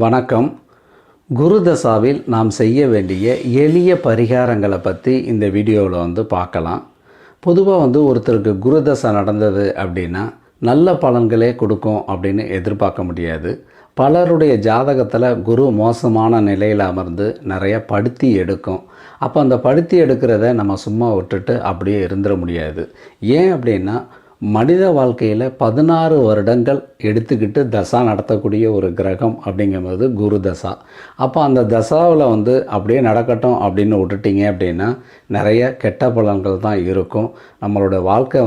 வணக்கம். குரு தசாவில் நாம் செய்ய வேண்டிய எளிய பரிகாரங்களை பற்றி இந்த வீடியோவில் பார்க்கலாம். பொதுவாக ஒருத்தருக்கு குரு தசை நடந்தது அப்படின்னா நல்ல பலன்களே கொடுக்கும் அப்படின்னு எதிர்பார்க்க முடியாது. பலருடைய ஜாதகத்தில் குரு மோசமான நிலையில் அமர்ந்து நிறைய படுத்தி எடுக்கும். அப்போ அந்த படுத்தி எடுக்கிறத நம்ம சும்மா விட்டுட்டு அப்படியே இருந்துட முடியாது. ஏன் அப்படின்னா மனித வாழ்க்கையில் 16 வருடங்கள் எடுத்துக்கிட்டு தசா நடத்தக்கூடிய ஒரு கிரகம் அப்படிங்கும்போது குரு தசா. அப்போ அந்த தசாவில் அப்படியே நடக்கட்டும் அப்படின்னு விட்டுட்டிங்க அப்படின்னா நிறைய கெட்ட பலன்கள் தான் இருக்கும். நம்மளோட வாழ்க்கை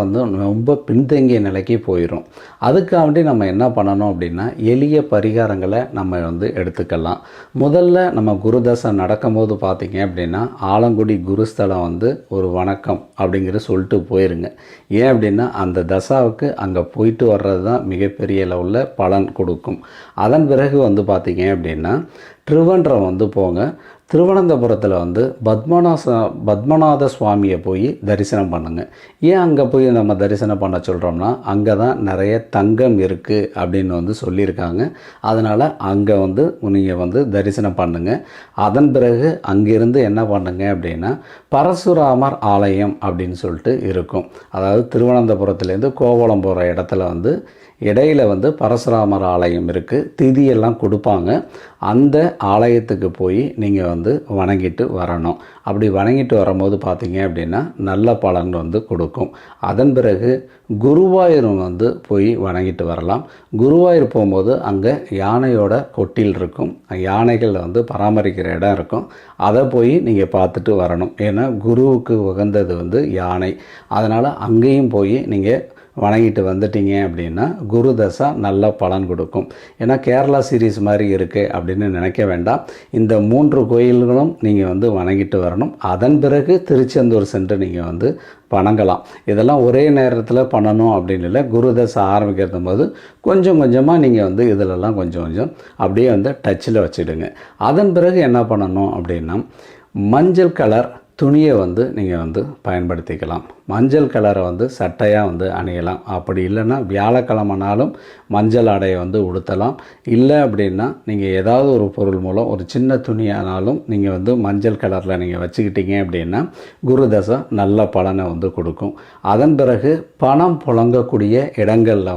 ரொம்ப பின்தங்கிய நிலைக்கு போயிடும். அதுக்காண்டி நம்ம என்ன பண்ணணும் அப்படின்னா எளிய பரிகாரங்களை நம்ம எடுத்துக்கலாம். முதல்ல நம்ம குரு தசை நடக்கும்போது பார்த்திங்க அப்படின்னா ஆலங்குடி குருஸ்தலம் ஒரு வணக்கம் அப்படிங்கிற சொல்லிட்டு போயிருங்க. ஏன் அப்படின்னா அந்த தசாவுக்கு அங்கே போயிட்டு வர்றது தான் மிகப்பெரிய லெவலில் பலன் கொடுக்கும். அதன் பிறகு பார்த்திங்க அப்படின்னா திருவன்றம் போங்க. திருவனந்தபுரத்தில் பத்மநாத சுவாமியை போய் தரிசனம் பண்ணுங்கள். ஏன் அங்கே போய் நம்ம தரிசனம் பண்ண சொல்கிறோம்னா அங்கே தான் நிறைய தங்கம் இருக்குது அப்படின்னு சொல்லியிருக்காங்க. அதனால் அங்கே நீங்கள் தரிசனம் பண்ணுங்கள். அதன் பிறகு அங்கிருந்து என்ன பண்ணுங்க அப்படின்னா பரசுராமர் ஆலயம் அப்படின்னு சொல்லிட்டு இருக்கும். அதாவது திருவனந்தபுரத்துலேருந்து கோவளம் போகிற இடத்துல இடையில் பரசுராமர் ஆலயம் இருக்குது. திதியெல்லாம் கொடுப்பாங்க. அந்த ஆலயத்துக்கு போய் நீங்கள் வணங்கிட்டு வரணும். அப்படி வணங்கிட்டு வரும்போது பார்த்தீங்க அப்படின்னா நல்ல பலன் கொடுக்கும். அதன் பிறகு குருவாயூர் போய் வணங்கிட்டு வரலாம். குருவாயூர் போகும்போது அங்கே யானையோட கொட்டில் இருக்கும். யானைகள் பராமரிக்கிற இடம் இருக்கும். அதை போய் நீங்கள் பார்த்துட்டு வரணும். ஏன்னா குருவுக்கு உகந்தது யானை. அதனால் அங்கேயும் போய் நீங்கள் வணங்கிட்டு வந்துட்டீங்க அப்படின்னா குரு தசா நல்ல பலன் கொடுக்கும். ஏன்னா கேரளா சீரீஸ் மாதிரி இருக்குது அப்படின்னு நினைக்க வேண்டாம். இந்த 3 கோயில்களும் நீங்கள் வணங்கிட்டு வரணும். அதன் பிறகு திருச்செந்தூர் சென்று நீங்கள் வணங்கலாம். இதெல்லாம் ஒரே நேரத்தில் பண்ணணும் அப்படின்னு இல்லை. குரு தசை ஆரம்பிக்கிறது போது கொஞ்சம் கொஞ்சமாக நீங்கள் இதிலெல்லாம் கொஞ்சம் கொஞ்சம் அப்படியே டச்சில் வச்சுடுங்க. அதன் பிறகு என்ன பண்ணணும் அப்படின்னா மஞ்சள் கலர் துணியை நீங்கள் பயன்படுத்திக்கலாம். மஞ்சள் கலரை சட்டையாக அணியலாம். அப்படி இல்லைன்னா வியாழக்கிழமைனாலும் மஞ்சள் ஆடையை உடுத்தலாம். இல்லை அப்படின்னா நீங்கள் ஏதாவது ஒரு பொருள் மூலம் ஒரு சின்ன துணியானாலும் நீங்கள் மஞ்சள் கலரில் நீங்கள் வச்சுக்கிட்டீங்க அப்படின்னா குரு தசை நல்ல பலனை கொடுக்கும். அதன் பிறகு பணம் புழங்கக்கூடிய இடங்களில்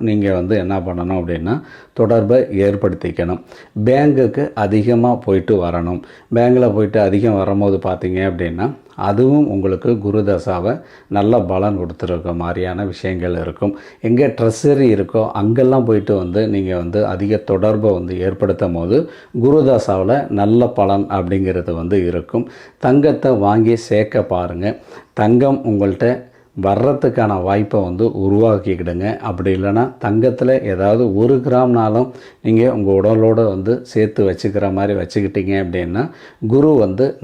நீங்கள் என்ன பண்ணணும் அப்படின்னா தொடர்பை ஏற்படுத்திக்கணும். பேங்குக்கு அதிகமாக போயிட்டு வரணும். பேங்கில் போயிட்டு அதிகம் வரும்போது பார்த்தீங்க அப்படின்னா அதுவும் உங்களுக்கு குரு தசாவை நல்ல பலன் கொடுத்துருக்க மாதிரியான விஷயங்கள் இருக்கும். எங்கே ட்ரெஸரி இருக்கோ அங்கெல்லாம் போயிட்டு நீங்கள் அதிக தொடர்பை ஏற்படுத்தும் போது குரு தசாவில் நல்ல பலன் அப்படிங்கிறது இருக்கும். தங்கத்தை வாங்கி சேர்க்க பாருங்கள். தங்கம் உங்கள்கிட்ட வர்றதுக்கான வாய்ப்பை உருவாக்கிக்கிடுங்க. அப்படி இல்லைன்னா தங்கத்தில் ஏதாவது 1 கிராம்னாலும் நீங்கள் உங்கள் உடலோடு சேர்த்து வச்சுக்கிற மாதிரி வச்சுக்கிட்டீங்க அப்படின்னா குரு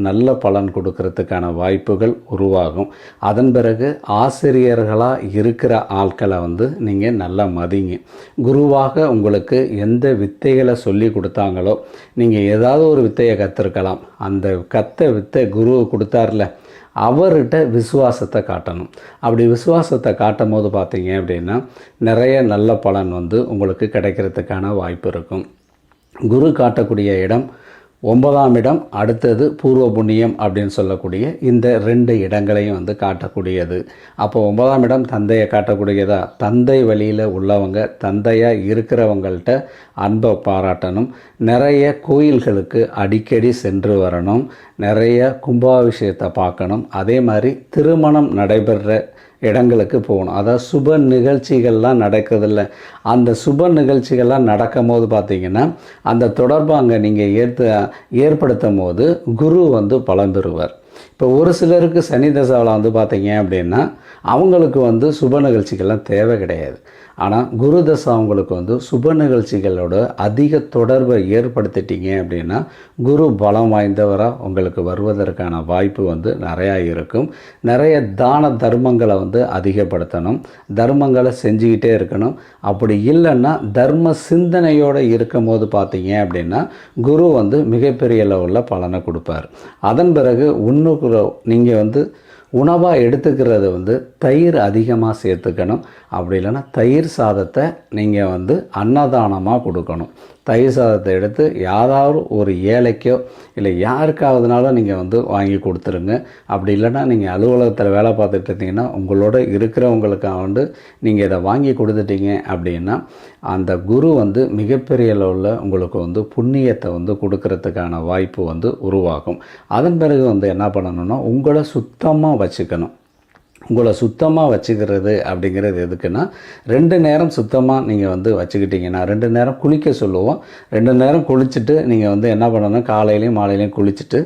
நல்ல பலன் கொடுக்கறதுக்கான வாய்ப்புகள் உருவாகும். அதன் பிறகு ஆசிரியர்களாக இருக்கிற ஆட்களை நீங்கள் நல்லா மதிங்க. குருவாக உங்களுக்கு எந்த வித்தைகளை சொல்லி கொடுத்தாங்களோ நீங்கள் ஏதாவது ஒரு வித்தையை கற்றுருக்கலாம். அந்த வித்தை குரு கொடுத்தார்ல அவர்கிட்ட விசுவாசத்தை காட்டணும். அப்படி விசுவாசத்தை காட்டும் போது பார்த்தீங்க அப்படின்னா நிறைய நல்ல பலன் உங்களுக்கு கிடைக்கிறதுக்கான வாய்ப்பு இருக்கும். குரு காட்டக்கூடிய இடம் 9ஆம் இடம், அடுத்தது பூர்வ புண்ணியம் அப்படின்னு சொல்லக்கூடிய இந்த 2 இடங்களையும் காட்டக்கூடியது. அப்போ 9ஆம் இடம் தந்தையை காட்டக்கூடியதா. தந்தை வழியில் உள்ளவங்க தந்தையாக இருக்கிறவங்கள்ட்ட அன்பை பாராட்டணும். நிறைய கோயில்களுக்கு அடிக்கடி சென்று வரணும். நிறைய கும்பாபிஷேகத்தை பார்க்கணும். அதே மாதிரி திருமணம் நடைபெற இடங்களுக்கு போகணும். அதாவது சுப நிகழ்ச்சிகள்லாம் நடக்கிறதில்ல. அந்த சுப நிகழ்ச்சிகள்லாம் நடக்கும் போது பார்த்திங்கன்னா அந்த தொடர்பை அங்கே நீங்கள் ஏற்படுத்தும் போது குரு பலம் பெறுவார். இப்போ ஒரு சிலருக்கு சனி தசாவில் பார்த்தீங்க அப்படின்னா அவங்களுக்கு சுப நிகழ்ச்சிகள்லாம் தேவை கிடையாது. ஆனால் குரு தசை அவங்களுக்கு சுப நிகழ்ச்சிகளோட அதிக தொடர்பை ஏற்படுத்திட்டீங்க அப்படின்னா குரு பலம் வாய்ந்தவராக உங்களுக்கு வருவதற்கான வாய்ப்பு நிறையா இருக்கும். நிறைய தான தர்மங்களை அதிகப்படுத்தணும். தர்மங்களை செஞ்சுக்கிட்டே இருக்கணும். அப்படி இல்லைன்னா தர்ம சிந்தனையோடு இருக்கும் போது பார்த்தீங்க அப்படின்னா குரு மிகப்பெரிய லெவலில் பலனை கொடுப்பார். அதன் பிறகு நீங்கள் உணவாக எடுத்துக்கிறது தயிர் அதிகமாக சேர்த்துக்கணும். அப்படி இல்லைன்னா தயிர் சாதத்தை நீங்கள் வந்து அன்னதானமாக கொடுக்கணும். தயிர் சாதத்தை எடுத்து யாராவது ஒரு ஏழைக்கோ இல்லை யாருக்காவதுனாலும் நீங்கள் வந்து வாங்கி கொடுத்துருங்க. அப்படி இல்லைன்னா நீங்கள் அலுவலகத்தில் வேலை பார்த்துட்டு இருந்தீங்கன்னா உங்களோட இருக்கிறவங்களுக்காக வந்து நீங்கள் இதை வாங்கி கொடுத்துட்டீங்க அப்படின்னா அந்த குரு வந்து மிகப்பெரிய அளவில் உங்களுக்கு வந்து புண்ணியத்தை வந்து கொடுக்கறதுக்கான வாய்ப்பு வந்து உருவாகும். அதன் பிறகு வந்து என்ன பண்ணணும்னா உங்களை சுத்தமாக வச்சுக்கணும். உங்களை சுத்தமாக வச்சுக்கிறது அப்படிங்கிறது எதுக்குன்னா 2 நேரம் சுத்தமாக நீங்கள் வந்து வச்சுக்கிட்டிங்கன்னா 2 நேரம் குளிக்க சொல்லுவோம். 2 நேரம் குளிச்சுட்டு நீங்கள் வந்து என்ன பண்ணணும், காலையிலையும் மாலையிலையும் குளிச்சுட்டு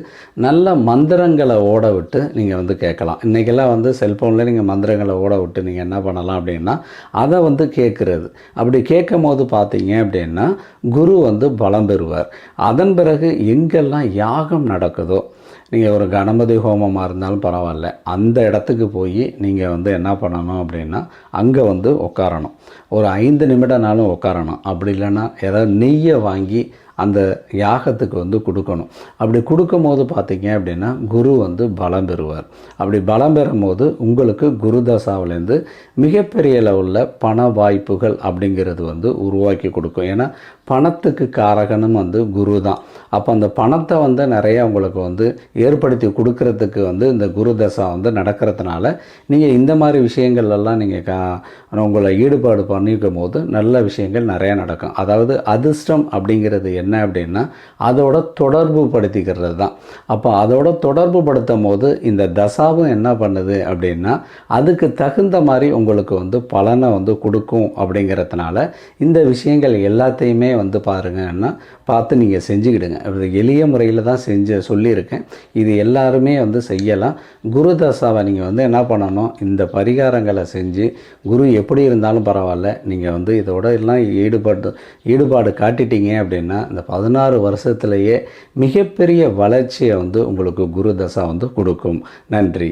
நல்ல மந்திரங்களை ஓட விட்டு நீங்கள் வந்து கேட்கலாம். இன்றைக்கெல்லாம் வந்து செல்ஃபோனில் நீங்கள் மந்திரங்களை ஓட விட்டு நீங்கள் என்ன பண்ணலாம் அப்படின்னா அதை வந்து கேட்குறது. அப்படி கேட்கும் போது பார்த்தீங்க அப்படின்னா குரு வந்து பலம் பெறுவார். அதன் பிறகு எங்கெல்லாம் யாகம் நடக்குதோ, நீங்கள் ஒரு கணபதி ஹோமமாக இருந்தாலும் பரவாயில்ல, அந்த இடத்துக்கு போய் நீங்கள் வந்து என்ன பண்ணணும் அப்படின்னா அங்கே வந்து உட்காரணும். ஒரு 5 நிமிடம்னாலும் உட்காரணும். அப்படி இல்லைன்னா ஏதாவது நெய்யை வாங்கி அந்த யாகத்துக்கு வந்து கொடுக்கணும். அப்படி கொடுக்கும்போது பார்த்தீங்க அப்படின்னா குரு வந்து பலம் பெறுவார். அப்படி பலம் பெறும்போது உங்களுக்கு குரு தசாவிலேருந்து மிகப்பெரிய லெவலில் பண வாய்ப்புகள் அப்படிங்கிறது வந்து உருவாக்கி கொடுக்கும். ஏன்னா பணத்துக்கு காரகனும் வந்து குரு தான். அப்போ அந்த பணத்தை வந்து நிறைய உங்களுக்கு வந்து ஏற்படுத்தி கொடுக்கறதுக்கு வந்து இந்த குரு தசா வந்து நடக்கிறதுனால நீங்கள் இந்த மாதிரி விஷயங்கள்லாம் நீங்கள் உங்களை ஈடுபாடு பண்ணிக்கும் போது நல்ல விஷயங்கள் நிறையா நடக்கும். அதாவது அதிர்ஷ்டம் அப்படிங்கிறது என்ன அப்படின்னா அதோட தொடர்பு படுத்திக்கிறது தான். அப்போ அதோட தொடர்பு படுத்தும் போது இந்த தசாவும் என்ன பண்ணுது அப்படின்னா அதுக்கு தகுந்த மாதிரி உங்களுக்கு வந்து பலனை வந்து கொடுக்கும். அப்படிங்கிறதுனால இந்த விஷயங்கள் எல்லாத்தையுமே வந்து பாருங்கன்னா பார்த்து நீங்கள் செஞ்சுக்கிடுங்க. எளிய முறையில் தான் சொல்லியிருக்கேன். இது எல்லாருமே வந்து செய்யலாம். குரு தசாவை நீங்கள் வந்து என்ன பண்ணணும், இந்த பரிகாரங்களை செஞ்சு குரு எப்படி இருந்தாலும் பரவாயில்ல, நீங்கள் வந்து இதோட எல்லாம் ஈடுபாடு காட்டிட்டீங்க அப்படின்னா இந்த 16 வருஷத்துலேயே மிகப்பெரிய வளர்ச்சியை வந்து உங்களுக்கு குரு தசா வந்து கொடுக்கும். நன்றி.